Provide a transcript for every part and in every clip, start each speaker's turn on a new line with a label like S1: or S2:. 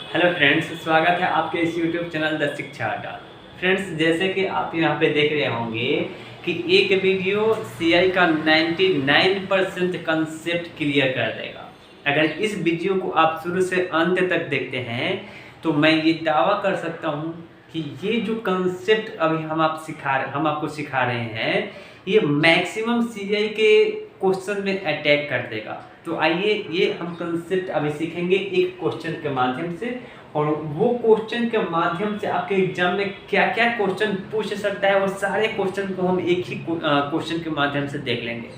S1: Hello friends, स्वागत है आपके इस यूट्यूब चैनल द शिक्षा अड्डा। फ्रेंड्स, जैसे कि आप यहाँ पे देख रहे होंगे कि एक वीडियो सीआई का 99% कंसेप्ट क्लियर कर देगा। अगर इस वीडियो को आप शुरू से अंत तक देखते हैं तो मैं ये दावा कर सकता हूँ कि ये जो कंसेप्ट अभी हम आपको सिखा रहे हैं, ये मैक्सिमम सीआई के क्वेश्चन में अटैक कर देगा। तो आइए ये हम कंसेप्ट अभी सीखेंगे एक क्वेश्चन के माध्यम से, और वो क्वेश्चन के माध्यम से आपके एग्जाम में क्या क्या क्वेश्चन पूछ सकता है वो सारे क्वेश्चन को हम एक ही क्वेश्चन के माध्यम से देख लेंगे।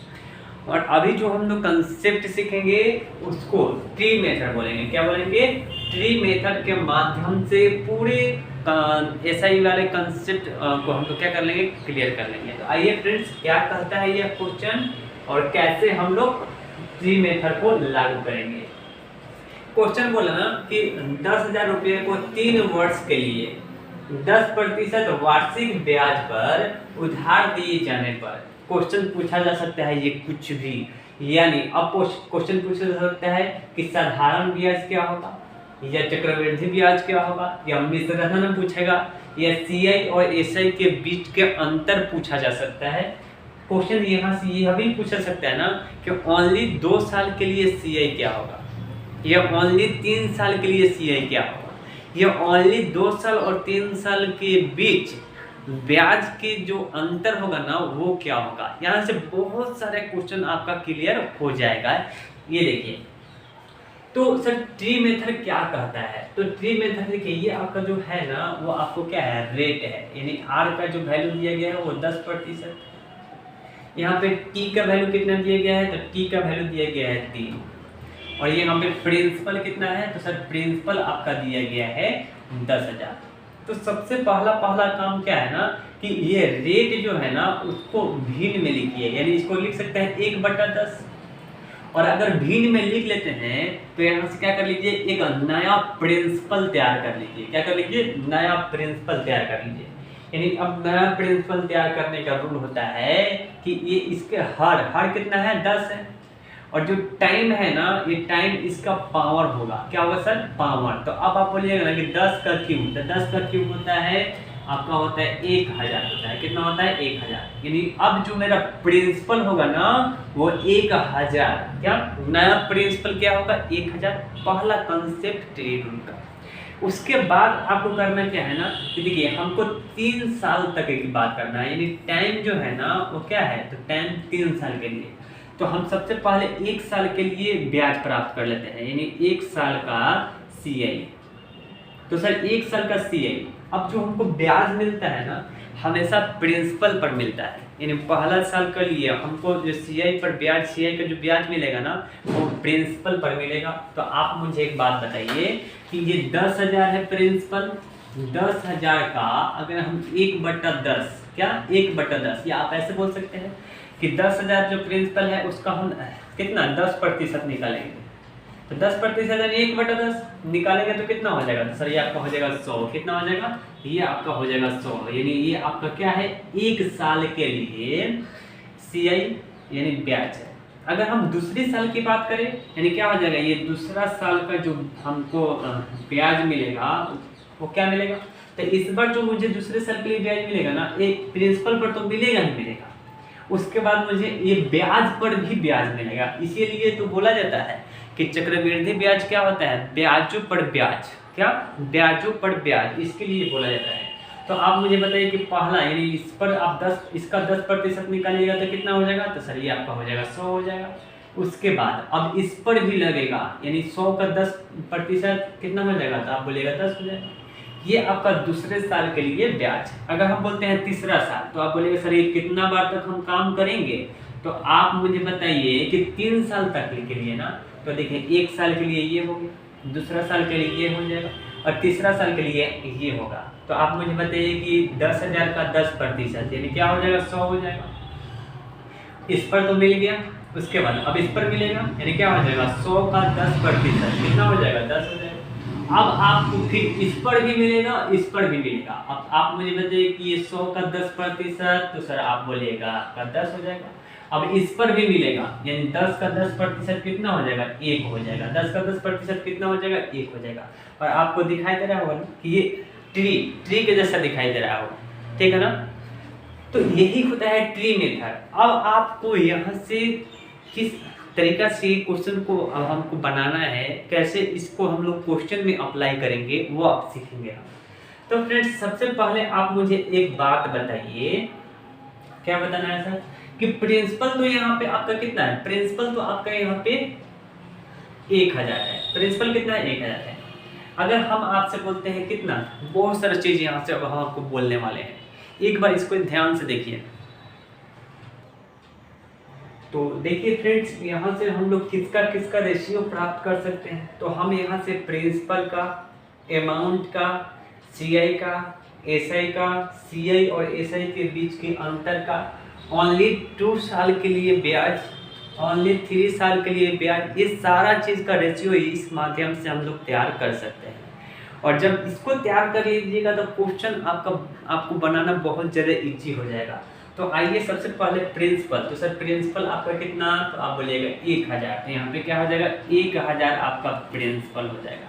S1: और अभी जो हम लोग कंसेप्ट सीखेंगे उसको ट्री मेथड बोलेंगे। क्या बोलेंगे? ट्री मेथड के माध्यम से पूरे एसआई वाले कंसेप्ट को हम लोग क्या कर लेंगे, क्लियर कर लेंगे। तो आइए फ्रेंड्स, क्या कहता है यह क्वेश्चन और कैसे हम लोग ट्री मेथड को लागू करेंगे। क्वेश्चन बोला ना कि 10,000 रुपये को 3 वर्ष के लिए 10% वार्षिक ब्याज पर उधार दिए जाने पर क्वेश्चन पूछा जा सकता है ये कुछ भी, यानी अब क्वेश्चन पूछा जा सकता है कि साधारण ब्याज क्या होगा, या चक्रवृद्धि ब्याज क्या होगा, या मिश्र धन पूछेगा, या सीआई और एसआई के बीच के अंतर पूछा जा सकता है। क्वेश्चन यहाँ से यह भी पूछा सकता है ना कि ओनली 2 साल के लिए सीआई क्या होगा, या ओनली 3 साल के लिए सीआई क्या होगा, या ओनली 2 साल और 3 साल के बीच ब्याज के जो अंतर होगा ना वो क्या होगा। यहाँ से बहुत सारे क्वेश्चन आपका क्लियर हो जाएगा। ये देखिए, तो सर ट्री मेथड क्या कहता है? तो ट्री मेथड देखिए, ये आपका जो है ना वो आपको क्या है, रेट है, यानी आर का जो वैल्यू दिया गया है वो 10%। यहाँ पे टी का वैल्यू कितना दिया गया है, तो टी का वैल्यू दिया गया है 3, और ये यहाँ पे प्रिंसिपल कितना है, तो सर प्रिंसिपल आपका दिया गया है 10,000। तो सबसे पहला काम क्या है ना कि ये रेट जो है ना उसको भिन्न में लिखिए, यानी इसको लिख सकते हैं 1/10। और अगर भिन्न में लिख लेते हैं तो यहाँ से क्या कर लीजिए, एक नया प्रिंसिपल तैयार कर लीजिए। क्या कर लीजिए? नया प्रिंसिपल तैयार कर लीजिए। यानी अब नया प्रिंसिपल तैयार करने का रूल होता है कि ये इसके हर कितना है, 10 है, और जो टाइम है ना ये टाइम इसका पावर होगा। क्या होगा सर? पावर। तो अब आप बोलिएगा ना कि 10 का क्यूब, तो 10 का क्यूब होता है आपका होता है 1000 होता है। कितना होता है? 1000। यानी अब जो मेरा प्रिंसिपल होगा ना वो 1000। क्या नया प्रिंसिपल क्या होगा? 1000। पहला कंसेप्ट ट्री रूल का। उसके बाद आपको करना क्या है ना कि देखिए, हमको 3 साल तक की बात करना है, यानी टाइम जो है ना वो क्या है, तो टाइम 3 साल के लिए। तो हम सबसे पहले 1 साल के लिए ब्याज प्राप्त कर लेते हैं, यानी 1 साल का सीआई। तो सर 1 साल का सीआई, अब जो हमको ब्याज मिलता है ना हमेशा प्रिंसिपल पर मिलता है, यानी पहला साल के लिए हमको जो सीआई पर ब्याज, सीआई का जो ब्याज मिलेगा ना वो प्रिंसिपल पर मिलेगा। तो आप मुझे एक बात बताइए कि ये 10,000 है प्रिंसिपल, 10,000 का अगर हम 1/10, क्या 1/10, या आप ऐसे बोल सकते हैं कि 10,000 जो प्रिंसिपल है उसका हम कितना 10% निकालेंगे। तो 10% यानी 1/10 निकालेंगे तो कितना हो जाएगा, तो सर ये आपका हो जाएगा 100। कितना हो जाएगा? ये आपका हो जाएगा 100, यानी ये आपका क्या है, 1 साल के लिए सीआई यानी ब्याज है। अगर हम दूसरी साल की बात करें यानी क्या हो जाएगा, ये दूसरा साल का जो हमको ब्याज मिलेगा वो क्या मिलेगा, तो इस बार जो मुझे दूसरे साल के लिए ब्याज मिलेगा ना एक प्रिंसिपल पर तो मिलेगा ही मिलेगा, उसके बाद मुझे ये ब्याज पर भी ब्याज मिलेगा। इसीलिए तो बोला जाता है कि चक्रवृद्धि ब्याज क्या होता है, ब्याजों पर ब्याज। क्या? ब्याजों पर ब्याज, इसके लिए बोला जाता है। तो आप मुझे बताइए कि पहला यानी इस पर आप 10 इसका 10% निकालिएगा तो कितना हो जाएगा, तो सर ये आपका हो जाएगा 100 हो जाएगा। उसके बाद अब इस पर भी लगेगा, यानी 100 का 10% कितना हो जाएगा, तो आप बोलिएगा 10 हो जाएगा। ये आपका दूसरे साल के लिए ब्याज। अगर हम बोलते हैं तीसरा साल तो आप बोलेंगे सर ये कितना बार तक हम काम करेंगे, तो आप मुझे बताइए कि 3 साल तक के लिए ना, तो देखिए 1 साल के लिए ये हो गया, दूसरा साल के लिए ये हो जाएगा, और तीसरा साल के लिए ये होगा। तो आप मुझे बताइए कि 10,000 का 10% यानी क्या हो जाएगा, 100 हो जाएगा। इस पर तो मिल गया, उसके बाद अब इस पर मिलेगा यानी क्या हो जाएगा, 100 का 10% कितना हो जाएगा, 10 हो जाएगा। अब आपको फिर इस पर भी मिलेगा, इस पर भी मिलेगा। अब आप मुझे बताइए कि ये 100 का 10%, तो सर आप बोलिएगा आपका 10 हो जाएगा। अब इस पर भी मिलेगा, यानी 10 का 10% कितना हो जाएगा, 1 हो जाएगा। 10 का 10% कितना हो जाएगा, 1 हो जाएगा। और आपको दिखाई दे रहा होगा ना कि ये ट्री के जैसा दिखाई दे रहा होगा, ठीक है ना। तो यही होता है ट्री मेथड। अब आपको यहाँ से किस तरीका से क्वेश्चन को अब हमको बनाना है, कैसे इसको हम लोग क्वेश्चन में अप्लाई करेंगे, वो आप सीखेंगे हम। तो फ्रेंड्स, सबसे पहले आप मुझे एक बात बताइए, क्या बताना है सर, कि प्रिंसिपल तो यहाँ पे आपका कितना है, प्रिंसिपल तो आपका यहाँ पे 1000 है, प्रिंसिपल कितना है, 1000 है। अगर हम आपसे बोलते हैं कितना, बहुत सारी चीज यहाँ से अब हम आपको बोलने वाले हैं, एक बार इसको ध्यान से देखिए। तो देखिए फ्रेंड्स, यहाँ से हम लोग किसका किसका रेशियो प्राप्त कर सकते हैं। तो हम यहाँ से प्रिंसिपल का, अमाउंट का, सीआई का, एसआई का, सीआई और एसआई के बीच के अंतर का, ओनली 2 साल के लिए ब्याज, ओनली 3 साल के लिए ब्याज, इस सारा चीज़ का रेशियो इस माध्यम से हम लोग तैयार कर सकते हैं। और जब इसको तैयार कर लीजिएगा तो क्वेश्चन आपको बनाना बहुत ज़्यादा इजी हो जाएगा। तो आइए सबसे पहले प्रिंसिपल, तो सर प्रिंसिपल आपका कितना, तो आप बोलिएगा 1000। तो यहाँ पे क्या हो जाएगा, 1000 आपका प्रिंसिपल हो जाएगा,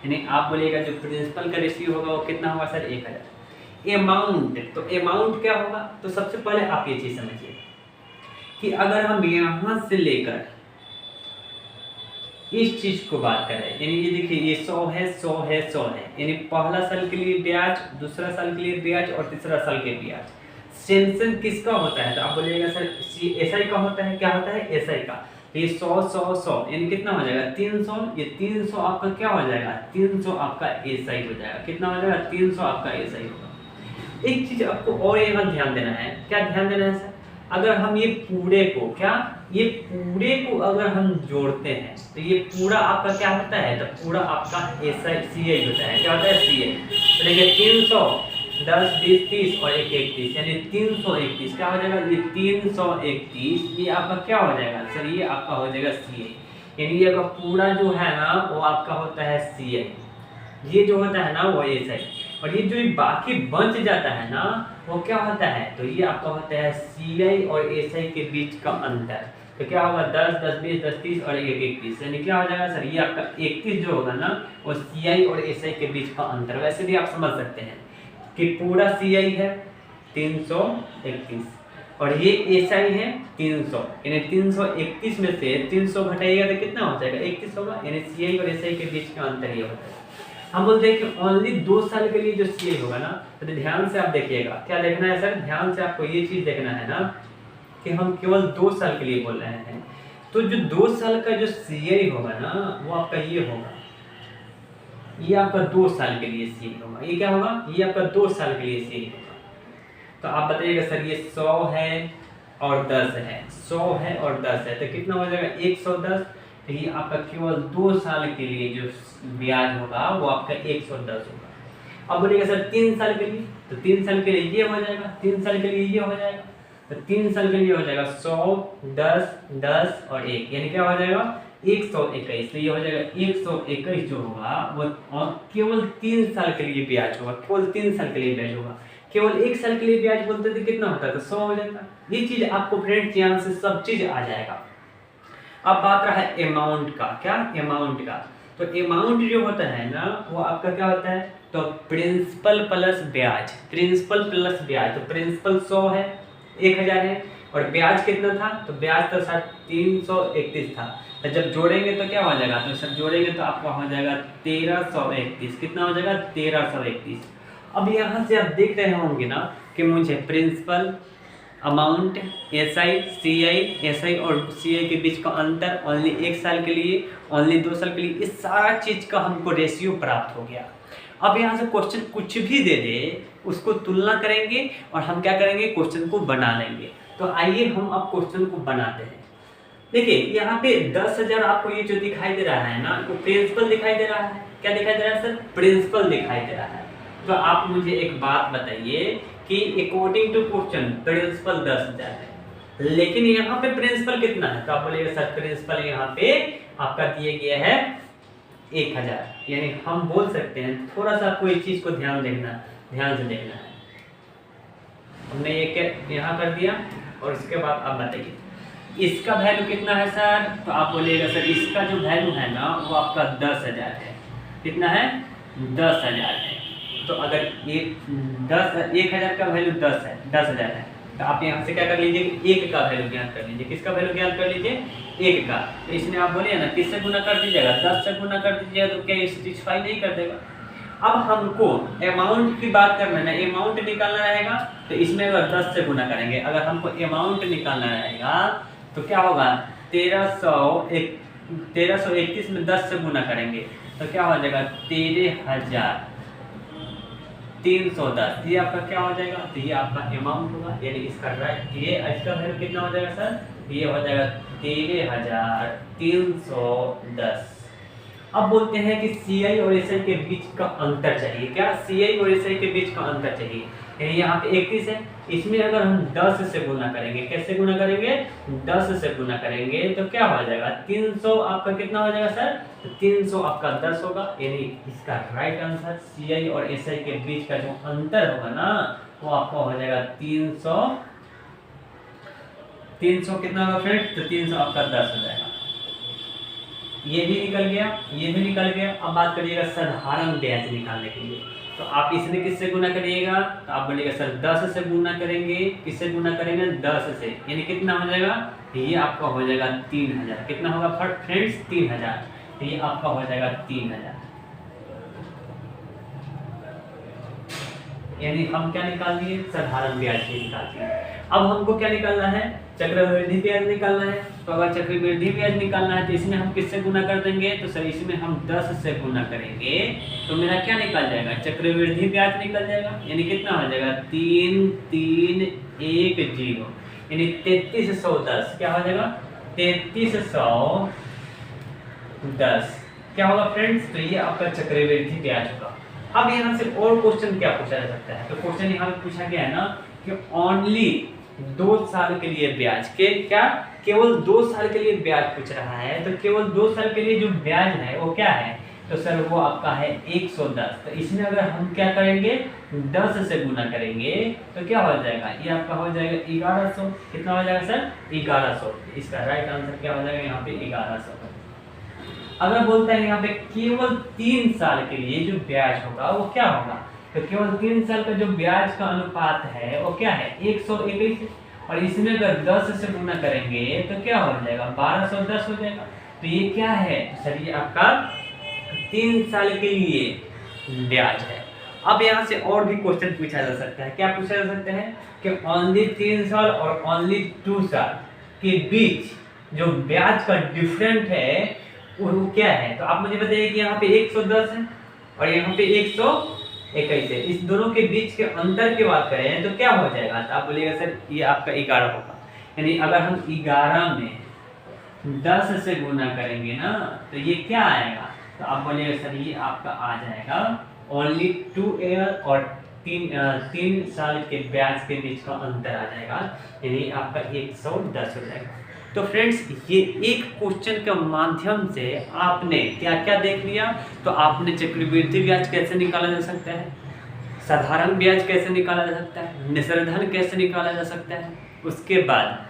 S1: यानी आप बोलिएगा जो प्रिंसिपल का रेशियो होगा वो कितना होगा सर, 1000। अमाउंट, तो अमाउंट क्या होगा, तो सबसे पहले आप ये चीज़ समझिए कि अगर हम यहाँ से लेकर इस चीज को बात करें, यानी ये देखिए ये 100 है, 100 है, 100 है, यानी पहला साल के लिए ब्याज, दूसरा साल के लिए ब्याज और तीसरा साल के ब्याज। सेंशन किसका होता है, तो आप बोलिएगा सर एसआई का होता है, क्या होता है, एसआई का। ये 100 100 100 यानी कितना हो जाएगा, 300। ये 300 आपका क्या हो जाएगा, 300 आपका एसआई हो जाएगा। कितना हो जाएगा, 300 आपका एसआई होगा। एक चीज आपको और यहाँ ध्यान देना है, क्या ध्यान देना है सर, अगर हम ये पूरे को अगर हम जोड़ते हैं तो ये पूरा आपका क्या होता है, तो पूरा आपका सीआई होता है। क्या होता है, सीआई। तो देखिए 300, 10, 20, 30 और 1, 31, यानी 331 क्या हो जाएगा, ये 331, ये आपका क्या हो जाएगा सर, ये आपका हो जाएगा सीआई। यानी ये आपका पूरा जो है ना वो आपका होता है सीआई, ये जो होता है ना वो एसआई, और ये जो बाकी बच जाता है ना वो क्या होता है, तो ये आपका होता है सीआई और एसआई के बीच का अंतर। तो क्या होगा, 10, 10, 20, 10, 30 और 1, 31, यानी क्या हो जाएगा सर, ये आपका 31 जो होगा ना वो सीआई और एसआई के बीच का अंतर। वैसे भी आप समझ सकते हैं कि पूरा सीआई है 331 और ये एसआई है 300, यानी 331 में से 300 घटाइएगा तो कितना हो जाएगा, 31 होगा, यानी सीआई और एसआई के बीच का अंतर ये होता है। हम बोलते हैं कि ओनली 2 साल के लिए जो सीआई होगा ना, तो ध्यान से आप देखिएगा, क्या देखना है सर, ध्यान से आपको ये चीज देखना है ना कि हम केवल 2 साल के लिए बोल रहे हैं। तो जो 2 साल का जो सीआई होगा ना वो आपका ये होगा, ये आपका 2 साल के लिए सीआई होगा। ये क्या होगा, ये आपका 2 साल के लिए सीआई होगा। तो आप बताइएगा सर ये 100 है और 10 है, 100 है और 10 है, तो कितना हो जाएगा, 110। तो ये आपका केवल 2 साल के लिए जो ब्याज होगा वो आपका 110 होगा। अब बोलिएगा सर 3 साल के लिए, तो 3 साल के लिए ये हो जाएगा, 3 साल के लिए ये हो जाएगा, तो 3 साल के लिए हो जाएगा 100, 10, 10 और 1, यानी क्या हो जाएगा 121। तो ये हो जाएगा 121 जो होगा वो केवल 3 साल के लिए ब्याज होगा, केवल 3 साल के लिए ब्याज होगा। केवल 1 साल के लिए ब्याज बोलते थे कितना होता है, तो 100 हो जाता। ये चीज आपको फ्रेंड्स यहाँ से सब चीज आ जाएगा। अब बात रहा है अमाउंट का, क्या अमाउंट का, तो अमाउंट जो होता है ना वो आपका क्या होता है, तो प्रिंसिपल प्लस ब्याज, प्रिंसिपल प्लस ब्याज। तो प्रिंसिपल 100 है, 1000 है, और ब्याज कितना था, तो ब्याज तो सर 331 था। तो जब जोड़ेंगे तो क्या हो जाएगा, तो सर जोड़ेंगे तो आपका हो जाएगा 1331। कितना हो जाएगा, 1331। अब यहाँ से आप देख रहे होंगे ना कि मुझे principal, amount, SI, CI, SI और सीआई के बीच का अंतर, ओनली 1 साल के लिए, ओनली 2 साल के लिए, इस सारा चीज का हमको रेशियो प्राप्त हो गया। अब यहाँ से क्वेश्चन कुछ भी दे दे उसको तुलना करेंगे और हम क्या करेंगे, क्वेश्चन को बना लेंगे। तो आइए हम अब क्वेश्चन को बनाते हैं। देखिए यहाँ पे 10,000 आपको ये जो दिखाई दे रहा है ना, तो प्रिंसिपल दिखाई दे रहा है। क्या दिखाई दे रहा है सर, प्रिंसिपल दिखाई दे रहा है। तो आप मुझे एक बात बताइए कि अकॉर्डिंग टू क्वेश्चन प्रिंसिपल 10,000 है, लेकिन यहाँ पे प्रिंसिपल कितना है, तो आप बोलिएगा सर प्रिंसिपल यहाँ पे आपका दिए गया है 1000। यानी हम बोल सकते हैं, थोड़ा सा आपको एक चीज को ध्यान से देखना है। हमने ये यहाँ कर दिया और उसके बाद आप बताइए इसका वैल्यू कितना है सर? तो आप बोलिएगा सर इसका जो वैल्यू है ना वो आपका 10,000 है। कितना है? 10,000 है। तो अगर ये 1,000 का वैल्यू 10,000 है, तो आप यहाँ से क्या कर लीजिए, एक का वैल्यू ज्ञात कर लीजिए। किसका वैल्यू ज्ञात कर लीजिए? एक का। तो इसमें आप बोलिए ना किससे गुना कर दीजिएगा? 10 से गुना कर दीजिएगा, तो क्या ये सेटिस्फाई नहीं कर देगा? अब हमको अमाउंट की बात करना है ना, अमाउंट निकालना रहेगा, तो इसमें अगर 10 से गुना करेंगे, अगर हमको अमाउंट निकालना रहेगा तो क्या होगा? 1331 में 10 से गुना करेंगे तो क्या हो जाएगा? 13,310। ये आपका क्या हो जाएगा? तो ये आपका अमाउंट होगा, यानी इसका राइट, ये इसका वैल्यू कितना हो जाएगा सर? ये हो जाएगा 13,310। अब बोलते हैं कि CI और SI के बीच का अंतर चाहिए। क्या? CI और SI के बीच का अंतर चाहिए। यानी यहाँ पे 31 है, इसमें अगर हम 10 से गुना करेंगे, कैसे गुना करेंगे? 10 से गुना करेंगे तो क्या हो जाएगा? 300 आपका कितना हो जाएगा सर? तो 300 आपका 10 होगा, यानी इसका राइट आंसर CI और SI के बीच का जो अंतर होगा ना वो आपका हो जाएगा 300 कितना होगा फ्रेंड? तो 300 आपका 10 हो जाएगा। ये भी निकल गया, ये भी निकल गया। अब बात करिएगा साधारण ब्याज निकालने के लिए, तो आप इसमें किससे गुना करिएगा? तो आप बोलिएगा सर 10 से गुना करेंगे। किससे गुना करेंगे? 10 से, यानी कितना हो जाएगा? ये आपका हो जाएगा 3,000। कितना होगा फ्रेंड्स? 3,000। ये आपका हो जाएगा 3,000। यानी हम क्या निकाल दिए? साधारण ब्याज निकाल दिए। अब हमको क्या निकालना है? चक्रवृद्धि ब्याज निकालना है। तो अगर चक्रवृद्धि ब्याज निकालना है तो इसमें हम किससे गुना कर देंगे? तो सर इसमें हम 10 से गुना करेंगे तो मेरा क्या निकल जाएगा? चक्रवृद्धि ब्याज निकल जाएगा। यानी कितना हो जाएगा? 3,310, यानी 3,310। क्या हो जाएगा? 3,310 क्या होगा फ्रेंड्स? तो ये आपका चक्रवृद्धि ब्याज होगा। अब यहाँ से और क्वेश्चन क्या पूछा जा सकता है? तो क्वेश्चन यहाँ पे पूछा गया है ना कि ओनली 2 साल के लिए ब्याज के, क्या केवल 2 साल के लिए ब्याज पूछ रहा है, तो केवल 2 साल के लिए जो ब्याज है वो क्या है? तो सर वो आपका है 110। तो इसमें अगर हम क्या करेंगे? 10 से गुना करेंगे तो क्या हो जाएगा? ये आपका हो जाएगा 1100। कितना हो जाएगा सर? 1100। इसका राइट आंसर क्या हो जाएगा? यहाँ पे 1100। अगर बोलता है यहाँ पे केवल 3 साल के लिए जो ब्याज होगा वो क्या होगा? तो केवल 3 साल का जो ब्याज का अनुपात है वो क्या है? 121। और इसमें अगर 10 से गुना करेंगे तो क्या हो जाएगा? 1210 हो जाएगा। तो ये क्या है? सर ये आपका 3 साल के लिए ब्याज है। अब यहाँ से और भी क्वेश्चन पूछा जा सकता है। क्या पूछा जा सकता है? कि ओनली 3 साल और ओनली 2 साल के बीच जो ब्याज का डिफरेंट है वो क्या है? तो आप मुझे बताइए कि यहाँ पे 110 है और यहाँ पे 121 है। इस दोनों के बीच के अंतर की बात करें तो क्या हो जाएगा? तो आप बोलिएगा सर ये आपका 11 होगा। यानी अगर हम 11 में 10 से गुना करेंगे ना तो ये क्या आएगा? तो आप बोलिएगा सर ये आपका आ जाएगा ओनली 2 ईयर और 3 साल के ब्याज के बीच का अंतर आ जाएगा, यानी आपका 110 हो जाएगा। तो फ्रेंड्स ये एक क्वेश्चन के माध्यम से आपने क्या क्या देख लिया? तो आपने चक्रवृद्धि ब्याज कैसे निकाला जा सकता है, साधारण ब्याज कैसे निकाला जा सकता है, निस्र्धन कैसे निकाला जा सकता है, उसके बाद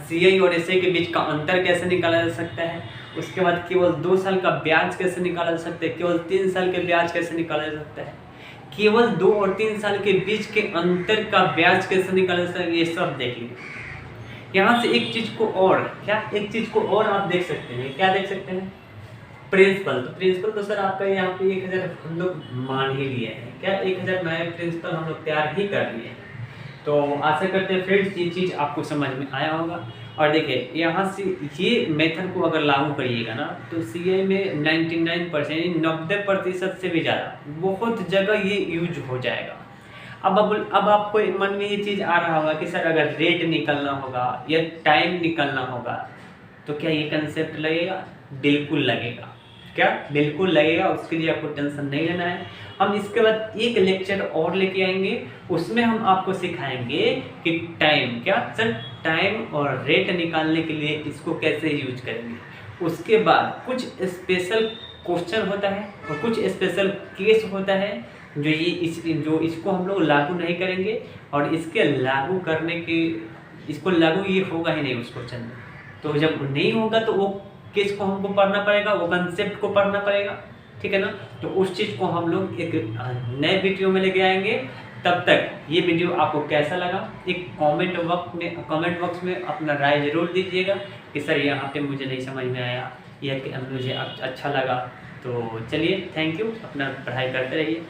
S1: CI और SI के बीच का अंतर कैसे निकाला जा सकता है, उसके बाद केवल 2 साल का ब्याज कैसे निकाला जा सकता है, केवल 3 साल के ब्याज कैसे निकाला जा सकता है, केवल 2 और 3 साल के बीच के अंतर का ब्याज कैसे निकाला जा सकता है, ये सब देख लीजिए। यहाँ से एक चीज को और आप देख सकते हैं। क्या देख सकते हैं? प्रिंसिपल। तो प्रिंसिपल तो सर आपका यहाँ पे 1000 हम लोग मान ही लिए हैं। क्या 1000 नए प्रिंसिपल हम लोग तैयार ही कर लिए हैं। तो आशा करते हैं फ्रेंड्स ये चीज़ आपको समझ में आया होगा। और देखिए यहाँ से ये मेथड को अगर लागू करिएगा ना तो CI में 99% 90% से भी ज़्यादा बहुत जगह ये यूज हो जाएगा। अब आपको मन में ये चीज़ आ रहा होगा कि सर अगर रेट निकलना होगा या टाइम निकलना होगा तो क्या ये कंसेप्ट लगेगा? बिल्कुल लगेगा। क्या? बिल्कुल लगेगा। उसके लिए आपको टेंशन नहीं लेना है। हम इसके बाद एक लेक्चर और लेके आएंगे, उसमें हम आपको सिखाएंगे कि टाइम, क्या सर टाइम और रेट निकालने के लिए इसको कैसे यूज करेंगे। उसके बाद कुछ स्पेशल क्वेश्चन होता है और कुछ स्पेशल केस होता है जो इसको हम लोग लागू नहीं करेंगे और इसके लागू करने की इसको लागू ये होगा ही नहीं उस क्वेश्चन में। तो जब नहीं होगा तो वो किसको हमको पढ़ना पड़ेगा, वो कंसेप्ट को पढ़ना पड़ेगा, ठीक है ना। तो उस चीज़ को हम लोग एक नए वीडियो में लेके आएंगे। तब तक ये वीडियो आपको कैसा लगा, एक कमेंट बॉक्स में अपना राय ज़रूर दीजिएगा कि सर यहाँ पे मुझे नहीं समझ में आया या कि मुझे अच्छा लगा। तो चलिए, थैंक यू, अपना पढ़ाई करते रहिए।